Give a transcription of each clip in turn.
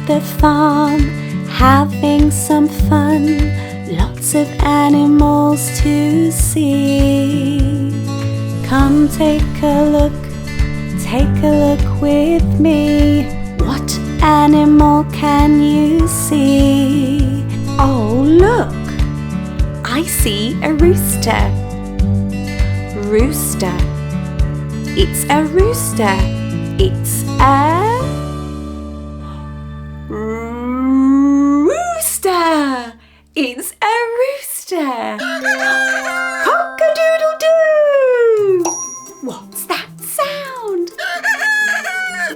the farm, having some fun, lots of animals to see. Come take a look with me. What animal can you see? Oh, look! I see a rooster. Rooster. It's a rooster. It's a rooster. It's a rooster. Cock-a-doodle-doo. What's that sound?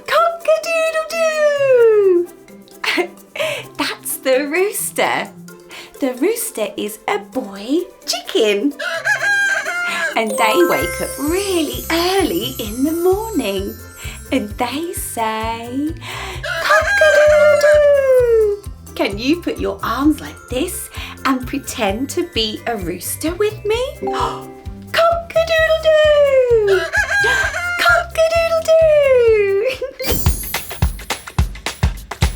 Cock-a-doodle-doo. That's the rooster. The rooster is a boy chicken. And they wake up really early in the morning. And they say, cock-a-doodle-doo. Can you put your arms like this and pretend to be a rooster with me? Cock-a-doodle-doo! Cock-a-doodle-doo!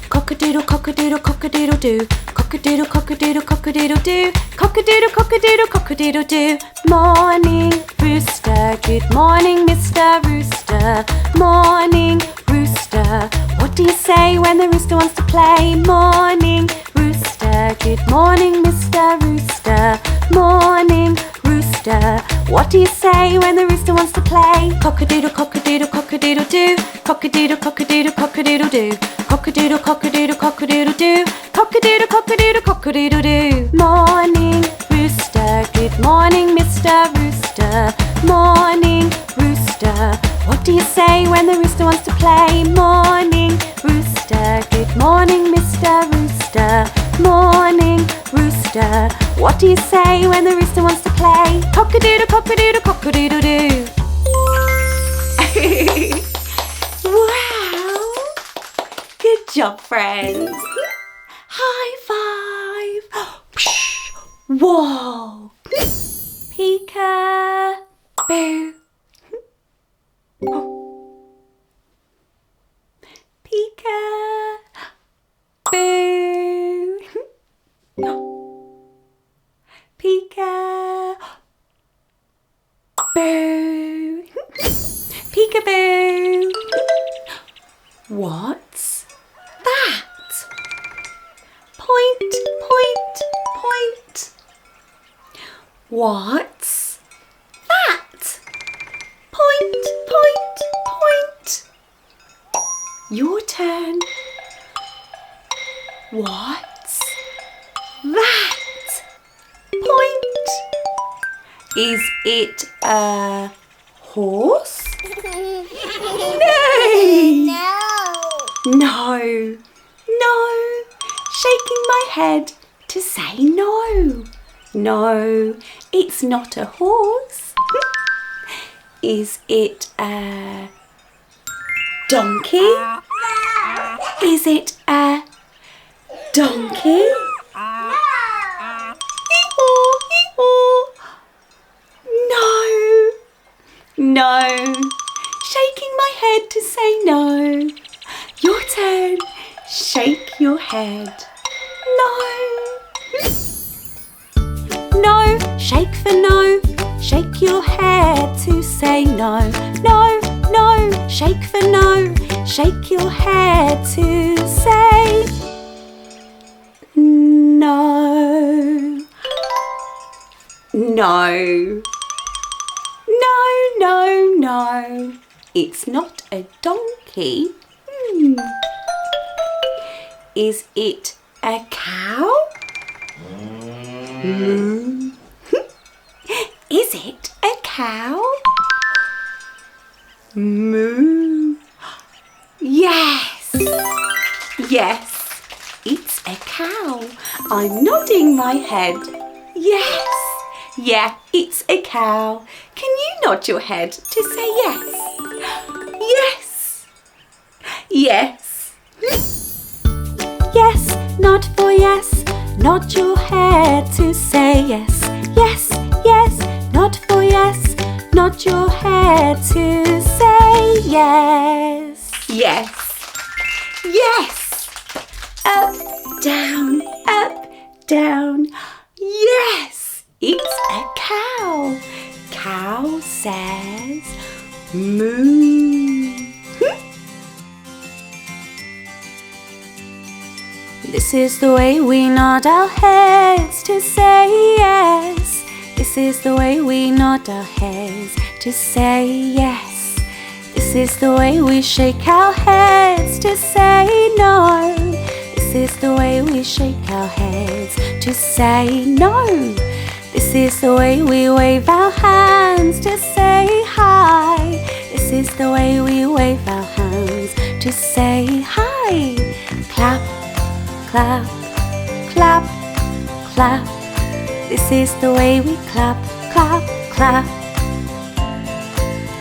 Cock-a-doodle, cock-a-doodle, cock-a-doodle-doo. Cock-a-doodle, cock-a-doodle, cock-a-doodle-doo. Cock-a-doodle, cock-a-doodle, cock-a-doodle-doo. Morning, rooster. Good morning, Mr. Rooster. Morning, rooster. What do you say when the rooster wants to play? Morning, rooster. Good morning, Mr. Rooster. Morning, rooster. What do you say when the rooster wants to play? Cock-a-doodle, cock-a-doodle, cock-a-doodle-doo. Cock-a-doodle, cock-a-doodle, cock-a-doodle-doo. Cock-a-doodle, cock-a-doodle, cock-a-doodle-doo. Cock-a-doodle, cock-a-doodle, cock-a-doodle-doo. Morning, rooster. Good morning, Mr. Rooster. Morning, rooster. What do you say when the rooster wants to play? Morning, rooster. Good morning, Mr. Rooster. Morning, rooster. What do you say when the rooster wants to play? Cock-a-doodle, cock-a-doodle, cock-a-doodle-doo. Wow! Good job, friends. High five. Whoa. Peek-a-boo. Peek-a-boo. Peek-a-boo. Peek-a-boo. What's that? Point, point, point. What's that? Point, point, point. Your turn. What's that? Point. Is it a horse? No. No. Shaking my head to say no. No, it's not a horse. Is it a donkey? Is it a donkey? No. No. Shaking my head to say no. Your turn. Shake your head. No. No. Shake for no. Shake your head to say no. No. No. Shake for no. Shake your head to say no. No. No, no, no. It's not a donkey. Is it a cow? Is it a cow? Moo. Yes. Yes, it's a cow. I'm nodding my head. Yes. Yeah, it's a cow. Can you nod your head to say yes? Yes. Yes. Yes, nod for yes. Nod your head to say yes. Yes, yes, nod for yes. Nod your head to say yes. Yes. Yes. up, down, up, down. Yes, it's a cow. Cow says moo. This is the way we nod our heads to say yes. This is the way we nod our heads to say yes. This is the way we shake our heads to say no. This is the way we shake our heads to say no. This is the way we wave our hands to say hi. This is the way we wave our hands to say hi. Clap, clap, clap, clap. This is the way we clap, clap, clap.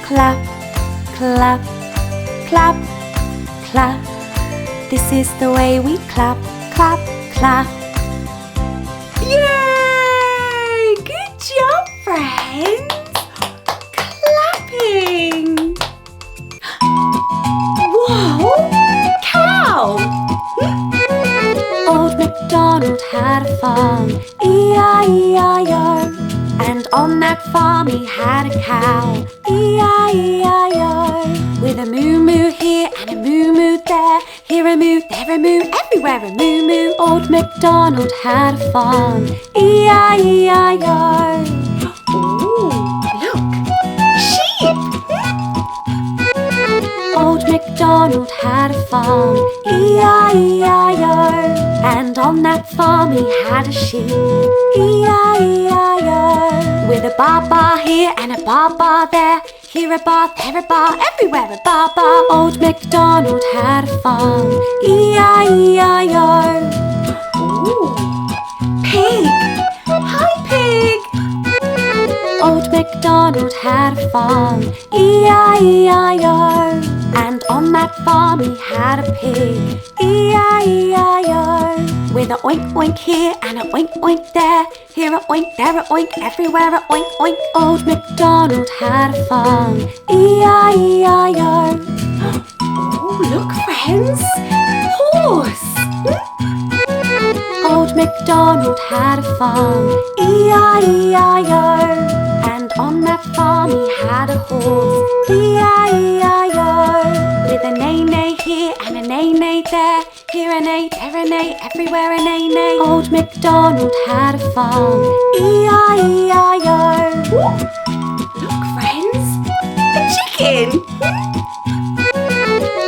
Clap, clap, clap, clap. This is the way we clap, clap, clap. Yay! Good job, friends! Clapping! Whoa! Cow! Old MacDonald had a farm, E-I-E-I-O. And on that farm he had a cow, E-I-E-I-O. With a moo-moo here and a moo-moo there, here a moo, there a moo, everywhere a moo-moo. Old MacDonald had a farm, E-I-E-I-O. Ooh, look, sheep! Old MacDonald had a farm, E-I-E-I-O. And on that farm he had a sheep, E-I-E-I-O. With a ba-ba here and a ba-ba there, here a bar, there a bar, everywhere a ba-ba. Old MacDonald had a farm, E-I-E-I-O. Ooh, pig! Hi, pig! Old MacDonald had a farm, E-I-E-I-O. And on that farm he had a pig, E-I-E-I-O. With a oink oink here and a oink oink there, here a oink, there a oink, everywhere a oink oink. Old MacDonald had a farm, E-I-E-I-O. Oh, look, friends, horse! Old MacDonald had a farm, E-I-E-I-O. And on that farm he had a horse, E-I-E-I-O. With a neigh-neigh here and a neigh-neigh there, here a neigh, there a neigh, everywhere a neigh-neigh. Old MacDonald had a farm, E-I-E-I-O. Look, friends, a chicken!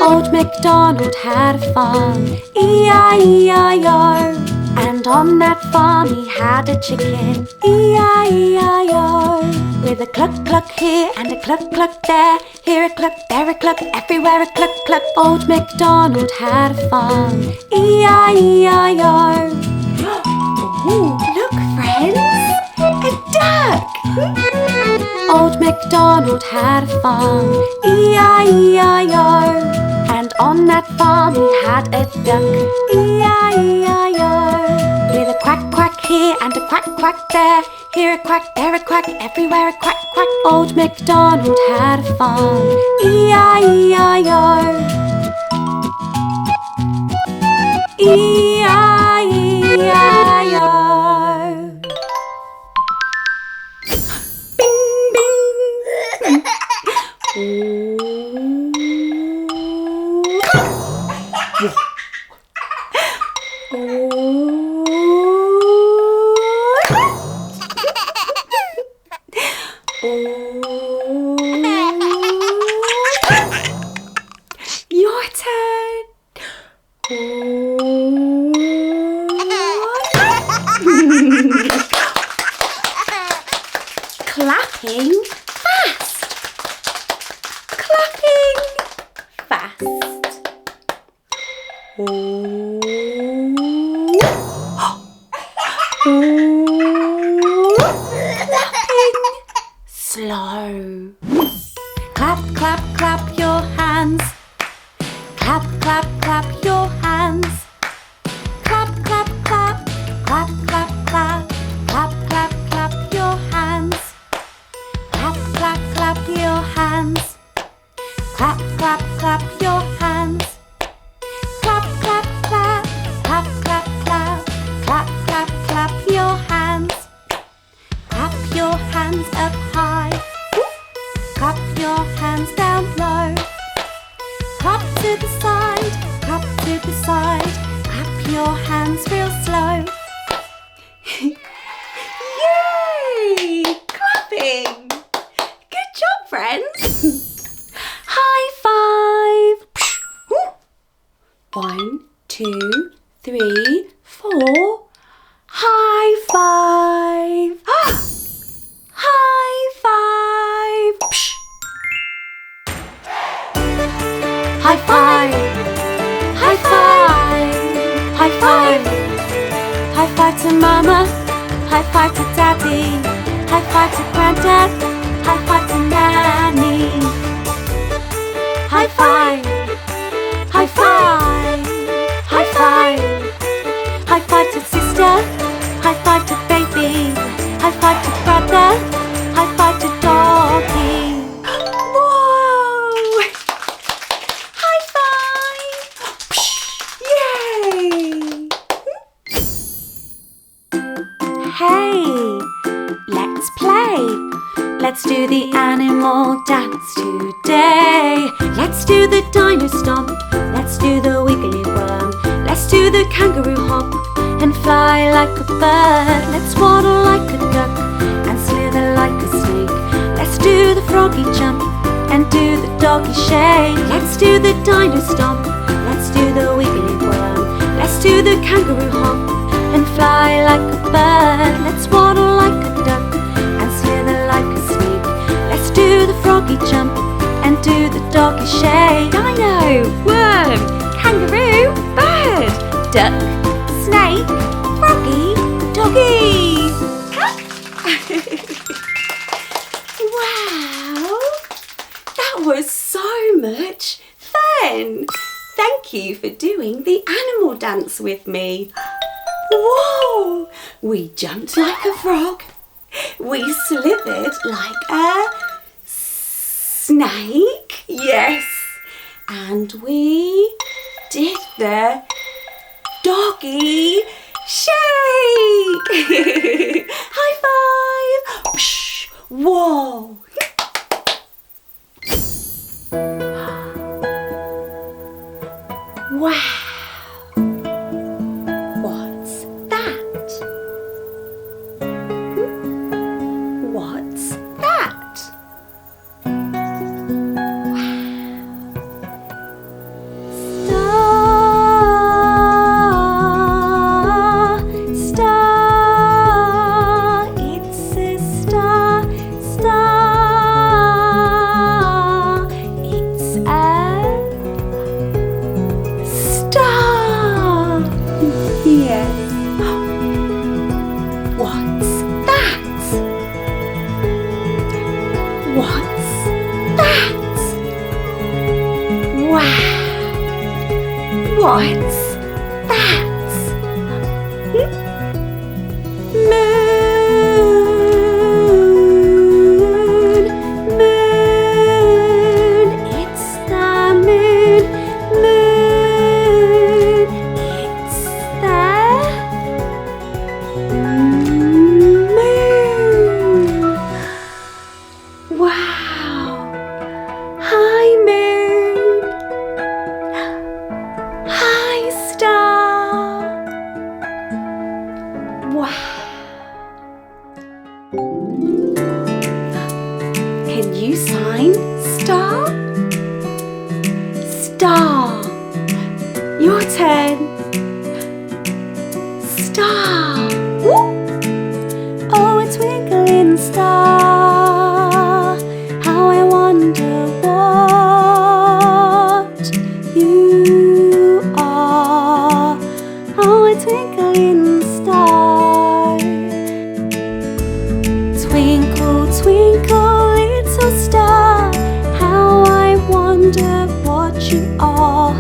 Old MacDonald had a farm, E-I-E-I-O. And on that farm he had a chicken, E-I-E-I-O. With a cluck cluck here and a cluck cluck there, here a cluck, there a cluck, everywhere a cluck cluck. Old MacDonald had a farm, E-I-E-I-O. Ooh, look, friends, a duck! Old MacDonald had a farm, E-I-E-I-O. And on that farm he had a duck, E-I-E-I-O. With a quack quack here and a quack quack there, here a quack, there a quack, everywhere a quack quack. Old MacDonald had a farm, E-I-E-I-O. E-I-E-I-O. Bing, bing. Your turn. Clapping fast. Clapping fast. Clapping slow. Clap, clap, clap your hands. Clap, clap, clap your hands. Clap, clap, clap. Clap, clap, clap. Clap, clap, clap your hands. Clap, clap, clap your hands. Clap, clap, clap your hands. Clap, clap, clap. Clap, up high. Cup your hands down low. Cup to the side, cup to the side. Clap your hands real slow. Yay! Clapping! Good job, friends! High five! 1, 2, 3, 4. High five! High five! High five! High five! High five! High five to Mama! High five to Daddy! High five to Granddad! High five to Nanny! High five! High five! High five! High five to sister! High five to baby! High five to brother! High five to doggy! Whoa! High five! Yay! Hey! Let's play! Let's do the animal dance today. Let's do the dino stomp. Let's do the wiggly worm. Let's do the kangaroo hop and fly like a bird. Let's waddle like a duck and slither like a snake. Let's do the froggy jump and do the doggy shake. Let's do the dino stomp. Let's do the wiggly worm. Let's do the kangaroo hop and fly like a bird. Let's waddle like a duck and slither like a snake. Let's do the froggy jump and do the doggy shake. Dino, worm, kangaroo, bird, duck, snake, froggy, doggy. Wow, that was so much fun. Thank you for doing the animal dance with me. Whoa, we jumped like a frog. We slithered like a snake, yes. And we did the doggy shake. High five. Psh, whoa. Wow. What's that? What's that? What's that? Moon, moon, it's the moon, moon, it's the moon. Wow, hi moon. Hi, star. Wow. Can you sign star? Star. Your turn. Star. Woo. Oh, a twinkling star. How I wonder what you are. Oh, a twinkling star. Twinkle, twinkle, little star. How I wonder what you are.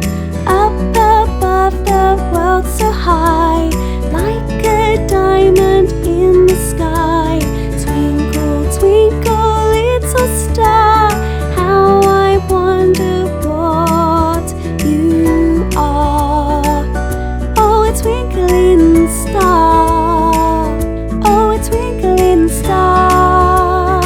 Up above the world so high, like a diamond in the sky. Twinkle, twinkle, little star. How I wonder what you are. Oh, a twinkling star. Oh, a twinkling star.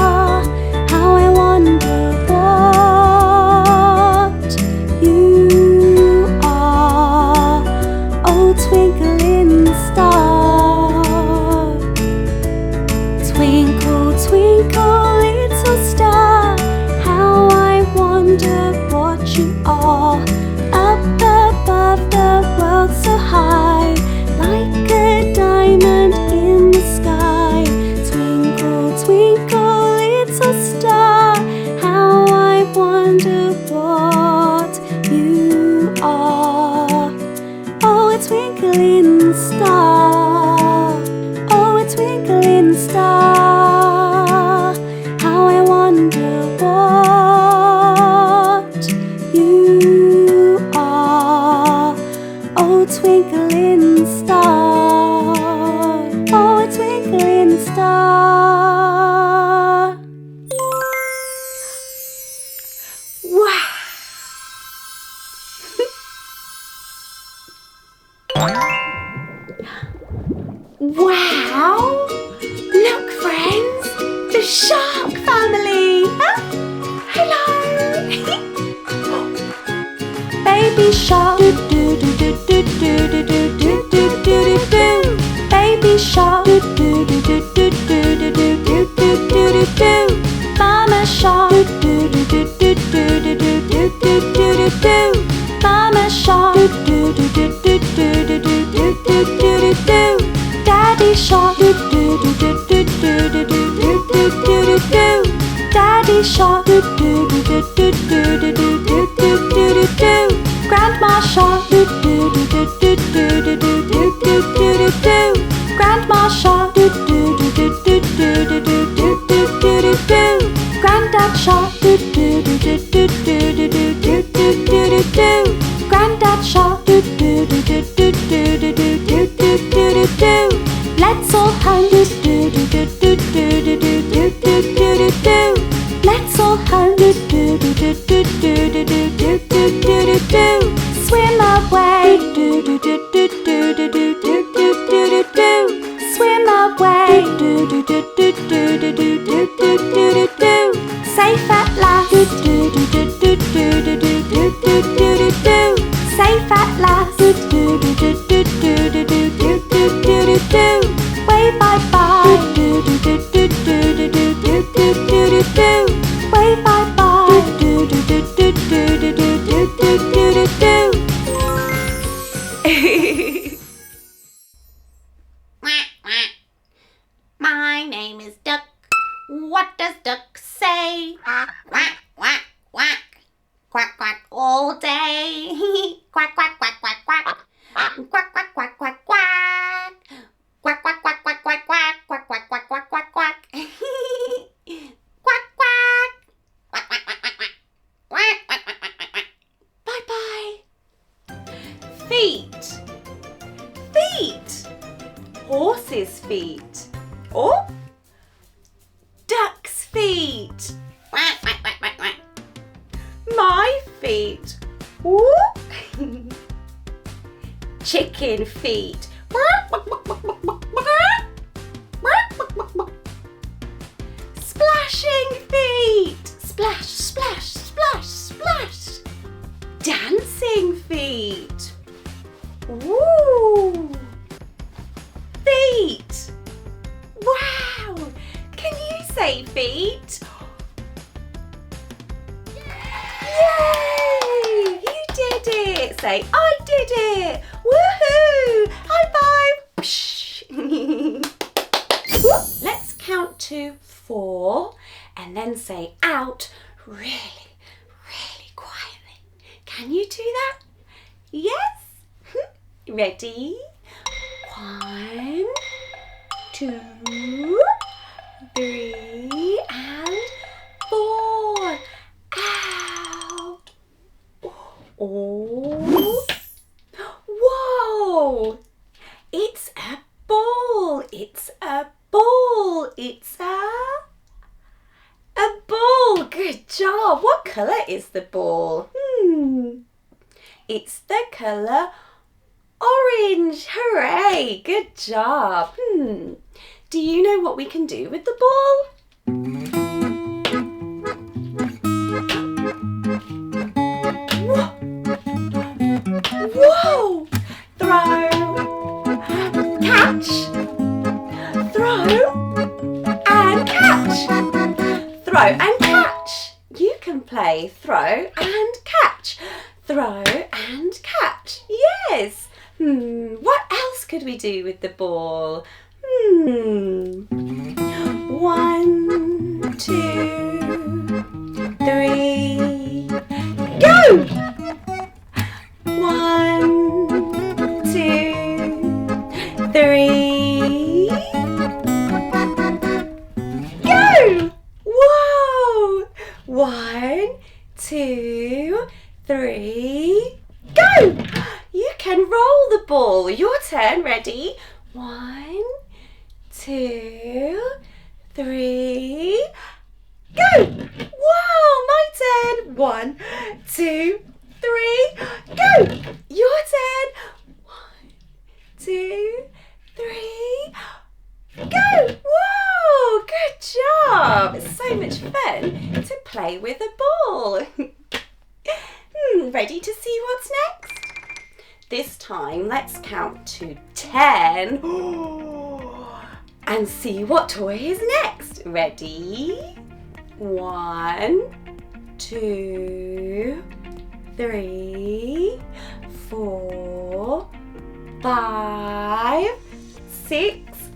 twinkling star. Wow! Wow! Look, friends, the shark family. Hello. Baby shark, do do do do do do do do do do do do. Baby shark, do do do do do do do do do do do do. Mama shark, do do do do do do do do do do do. Mama shark, do do do do do do do do do do do. Daddy shark, do do do do do do do do do do do. Daddy shark, do do do do do do do do do do do. Grandma shark, do do do do do do do do do do do. Grandma shark, do do do do do do do do do do do. Granddad shark, do do do do do do do do do do do. Granddad shark, do do do do do do do do do do do. Let's all hunt, do do do do do do do do do do do. Let's all hunt, do do do do do do do do do do do. Swim away, do do do do do do do do do do do. Swim away, do do do do do do do do do do do. Safe at last, do do do do do do do do do do do. Safe at last, do do do do do do do do do do do. Wave bye bye, do do do do do do do do do do. Wave bye bye, do do do do do do do do do do. My name is Duck. What does Duck say? Quack, quack, quack. Quack, quack all day. Quack, quack, quack, quack, quack. Quack, quack, quack, quack, quack. Quack, quack, quack, quack, quack, quack. Quack, quack, quack, quack, quack, quack. Quack, quack. Quack, quack, quack, quack, quack. Quack, quack, quack, quack, quack. Bye-bye. Feet. Feet. Horse's feet. Or duck's feet. Quack, quack, quack, quack, quack. My feet. Ooh. Chicken feet. Splashing feet. Splash, splash, splash, splash. Dancing feet. Ooh. Feet. Wow. Can you say feet? Yay! You did it. Say, I did it. Woohoo! High five. Let's count to 4 and then say out really, really quietly. Can you do that? Yes? Ready? 1, 2, 3, and 4. Out. Oh. Whoa. It's a ball. It's a ball. It's a ball. Good job. What colour is the ball? It's the colour orange. Hooray. Good job. Do you know what we can do with the ball? Whoa! Throw, catch, throw and catch. Throw and catch. You can play throw and catch. Throw and catch. Yes. What else could we do with the ball? 1, 2, 3, go! 1, 2, 3, go! Whoa! 1, 2, 3, go! You can roll the ball. Your turn. Ready? 1, 2, 2, 3, go! Wow, my turn. 1, 2, 3, go! Your turn. 1, 2, 3, go! Whoa, good job. It's so much fun to play with a ball. Ready to see what's next? This time, let's count to 10 and see what toy is next. Ready? 1, 2, 3, 4, 5, 6,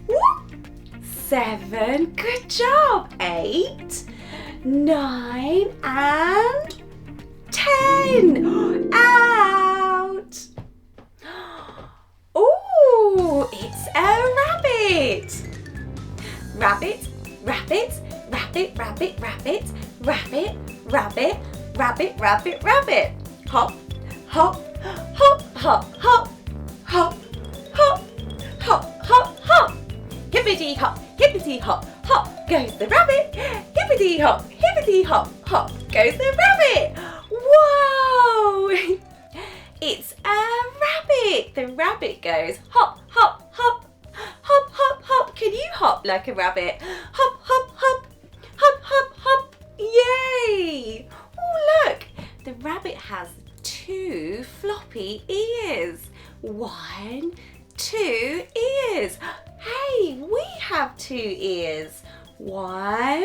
7. Good job. 8, 9, and 10. Out. Oh, it's a rabbit. Rabbit, rabbit, rabbit, rabbit, rabbit, rabbit, rabbit, rabbit, rabbit, rabbit. Hop, hop, hop, hop, hop, hop, hop, hop, hop, hop. Hippity hop, hippity hop, hop goes the rabbit. Hippity hop, hippity hop, hop goes the rabbit. Whoa! It's a rabbit. The rabbit goes hop, hop, hop, hop, hop, hop. Can you hop like a rabbit? Hop, hop, hop, hop, hop, hop. Yay! Oh, look. The rabbit has 2 floppy ears. 1, 2 ears. Hey, we have 2 ears. 1,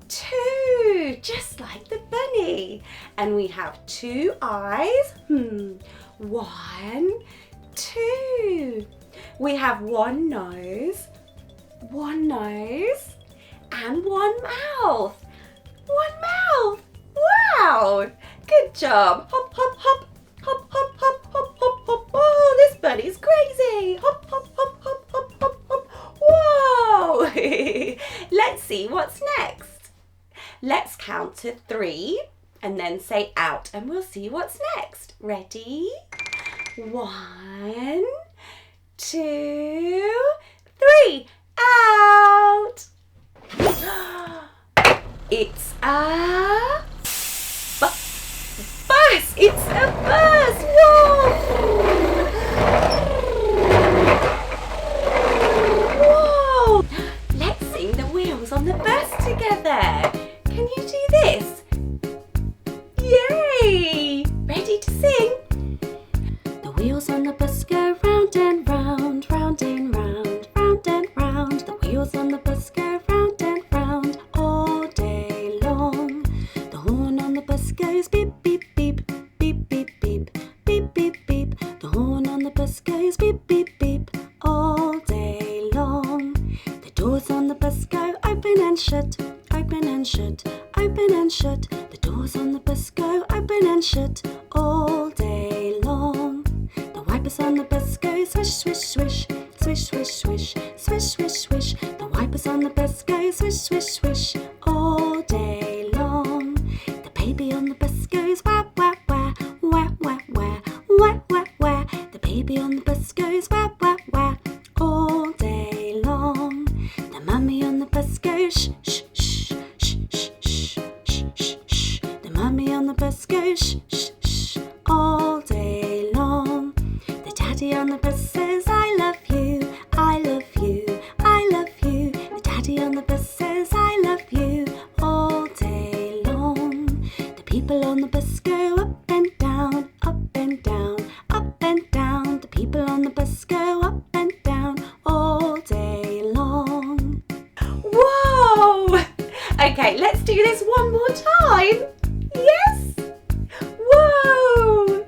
2, just like the bunny. And we have 2 eyes. 1, 2. We have 1 nose, and 1 mouth. 1 mouth. Wow, good job. Hop, hop, hop, hop, hop, hop, hop, hop, hop. Oh, this bunny's crazy. Hop, hop, hop, hop, hop, hop, hop. Whoa. Let's see what's next. Let's count to 3 and then say out, and we'll see what's next. Ready? 1, 2, 3. Out. It's a bus. It's a bus. Whoa. Whoa. Let's sing the wheels on the bus together. Can you do this? Yay! Ready to sing? The wheels on the bus go round and round, round and round, round and round. The wheels on the bus go round and round all day long. The horn on the bus goes beep, beep, beep, beep, beep, beep, beep, beep, beep. The horn on the bus goes beep, beep, beep all day long. The doors on the bus go open and shut, open and shut, open and shut. The doors on the bus go open and shut all day long. The wipers on the bus go swish, swish, swish, swish, swish, swish, swish, swish, swish. The wipers on the bus go swish, swish, swish all day long. The baby on the bus goes wah, wah, wah, wah, wah, wah, wah, wah, wah. The baby on the bus goes wah, wah, wah all day long. The mummy on the bus goes shh, shh, shh, shh, shh, shh, shh, shh, shh. The mummy on the bus goes shh, shh, shh all day long. The daddy on the bus says I love you, I love you, I love you. The daddy on the bus says I love you all day long. The people on the bus go up and down, up and down, up and down. The people on the bus go up and down all day long. Whoa! Okay, let's do this one more time. Yes? Whoa!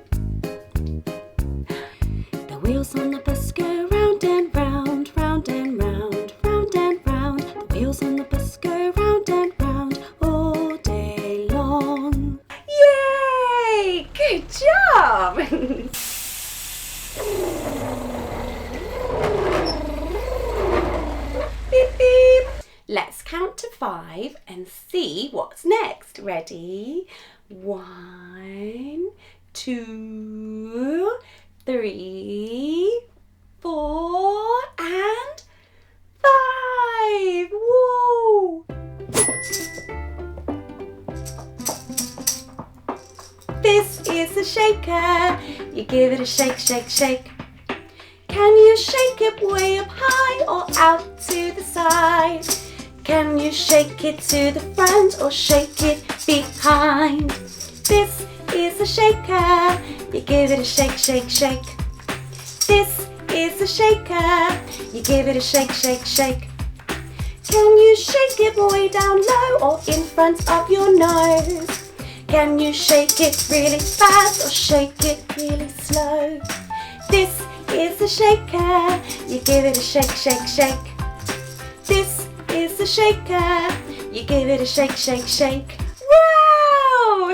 The wheels on the bus go round and round, round and round, round and round. The wheels on the bus go round and round all day long. Yay! Good job! Beep, beep. Let's count to 5 and see what's next. Ready? 1, 2, 3, 4, and 5. Woo! This is a shaker. You give it a shake, shake, shake. Can you shake it way up high or out to the side? Can you shake it to the front or shake it behind? This is a shaker. You give it a shake, shake, shake. This is a shaker. You give it a shake, shake, shake. Can you shake it way down low or in front of your nose? Can you shake it really fast or shake it really slow? This is a shaker. You give it a shake, shake, shake. This is a shaker. You give it a shake, shake, shake. Wow!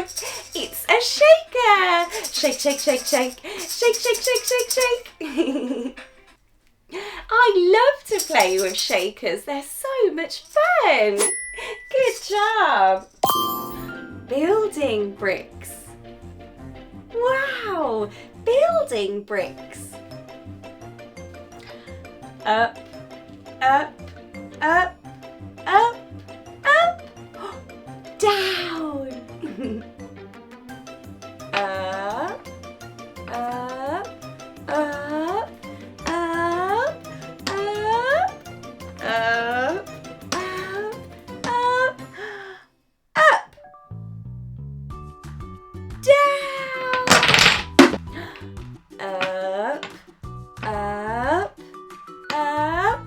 It's a shaker. Shake, shake, shake, shake. Shake, shake, shake, shake, shake. I love to play with shakers. They're so much fun. Good job. Building bricks. Wow, building bricks. Up, up, up, up, up, down. Up, up, up, up, up, up, up, up, up. Down. Up, up, up,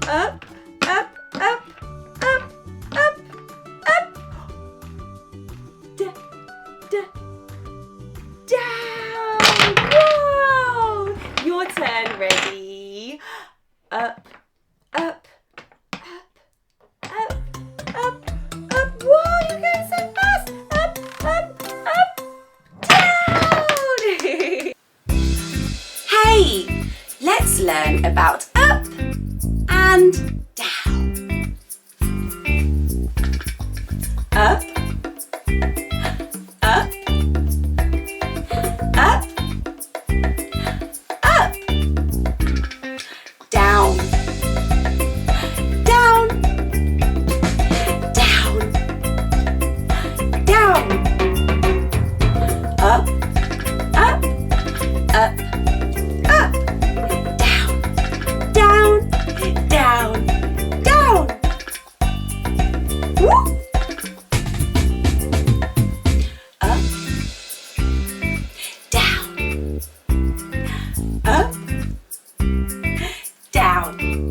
up, up, up, up, up, up. Down. Whoa! Your turn. Ready? Up, up, up, up, up, up. Whoa! You're going so fast. Up, up, up, down. Hey, let's learn about up and down. Up, up, up, up, down, down, down, down, up, up, up, up, down, down, down, down. Woo! Up, down, up, down.